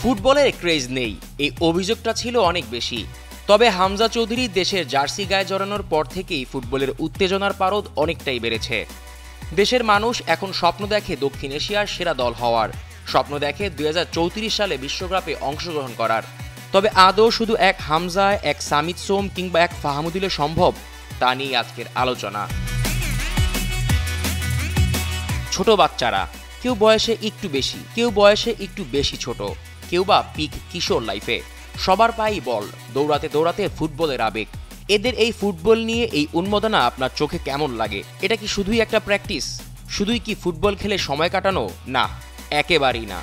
ফুটবলের ক্রেজ নেই, এই অভিযোগটা ছিল অনেক বেশি। তবে হামজা চৌধুরী দেশের জার্সি গায়ে জড়ানোর পর থেকেই ফুটবলের উত্তেজনার পারদ অনেকটাই বেড়েছে। দেশের মানুষ এখন স্বপ্ন দেখে দক্ষিণ এশিয়ার সেরা দল হওয়ার, স্বপ্ন দেখে 2034 সালে বিশ্বকাপে অংশগ্রহণ করার। তবে আদৌ শুধু এক হামজা, এক সামিত সোম কিংবা এক ফাহামুদিলে সম্ভব, তা নিয়ে আজকের আলোচনা। ছোট বাচ্চারা, কেউ বয়সে একটু বেশি, কেউ বয়সে একটু বেশি ছোট, কেউ বা পিক কিশোর লাইফে, সবার পায়েই বল, দৌড়াতে দৌড়াতে ফুটবলের আবেগ। এদের এই ফুটবল নিয়ে এই উন্মাদনা আপনার চোখে কেমন লাগে? এটা কি শুধুই একটা প্র্যাকটিস? শুধুই কি ফুটবল খেলে সময় কাটানো? না, একেবারেই না।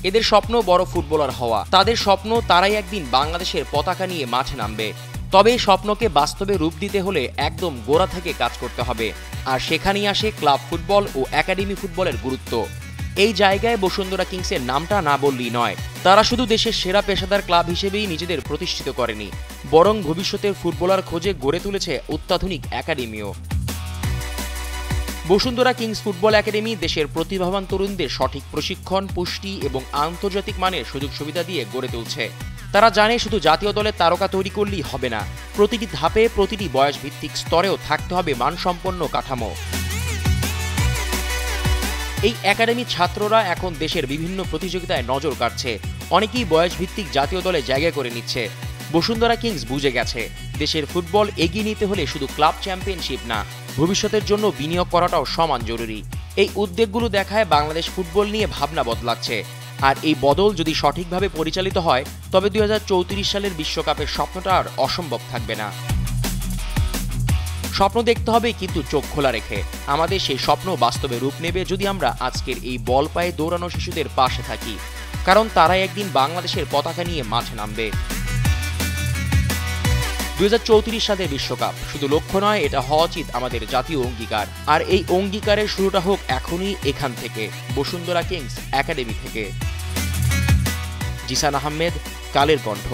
এদের স্বপ্ন বড় ফুটবলার হওয়া। তাদের স্বপ্ন তারাই একদিন বাংলাদেশের পতাকা নিয়ে মাঠে নামবে। তবে এই স্বপ্নকে বাস্তবে রূপ দিতে হলে একদম গোড়া থেকে কাজ করতে হবে। আর সেখানেই আসে ক্লাব ফুটবল ও একাডেমি ফুটবলের গুরুত্ব। এই জায়গায় বসুন্ধরা কিংসের নামটা না বললেই নয়। তারা শুধু দেশের সেরা পেশাদার ক্লাব হিসেবেই নিজেদের প্রতিষ্ঠিত করেনি, বরং ভবিষ্যতের ফুটবলার খোঁজে গড়ে তুলেছে অত্যাধুনিক একাডেমিও। বসুন্ধরা কিংস ফুটবল একাডেমি দেশের প্রতিভাবান তরুণদের সঠিক প্রশিক্ষণ, পুষ্টি এবং আন্তর্জাতিক মানের সুযোগ সুবিধা দিয়ে গড়ে তুলছে। তারা জানে শুধু জাতীয় দলের তারকা তৈরি করলেই হবে না, প্রতিটি ধাপে, প্রতিটি বয়স ভিত্তিক স্তরেও থাকতে হবে মানসম্পন্ন কাঠামো। এই একাডেমির ছাত্ররা এখন দেশের বিভিন্ন প্রতিযোগিতায় নজর কাটছে, অনেকেই বয়স ভিত্তিক জাতীয় দলে জায়গা করে নিচ্ছে। বসুন্ধরা কিংস বুঝে গেছে, দেশের ফুটবল এগিয়ে নিতে হলে শুধু ক্লাব চ্যাম্পিয়নশিপ না, ভবিষ্যতের জন্য বিনিয়োগ করাটাও সমান জরুরি। এই উদ্যোগগুলো দেখায় বাংলাদেশ ফুটবল নিয়ে ভাবনা বদলাচ্ছে। আর এই বদল যদি সঠিকভাবে পরিচালিত হয়, তবে 2034 সালের বিশ্বকাপের স্বপ্নটা আর অসম্ভব থাকবে না। স্বপ্ন দেখতে হবে, কিন্তু চোখ খোলা রেখে। আমাদের সেই স্বপ্ন বাস্তবে রূপ নেবে যদি আমরা আজকের এই বল পায়ে দৌড়ানো শিশুদের পাশে থাকি, কারণ তারাই একদিন বাংলাদেশের পতাকা নিয়ে মাঠে নামবে। 2034 সালের বিশ্বকাপ শুধু লক্ষ্য নয়, এটা হওয়া উচিত আমাদের জাতীয় অঙ্গীকার। আর এই অঙ্গীকারের শুরুটা হোক এখনই, এখান থেকে, বসুন্ধরা কিংস একাডেমি থেকে। জিসান আহমেদ, কালের কণ্ঠ।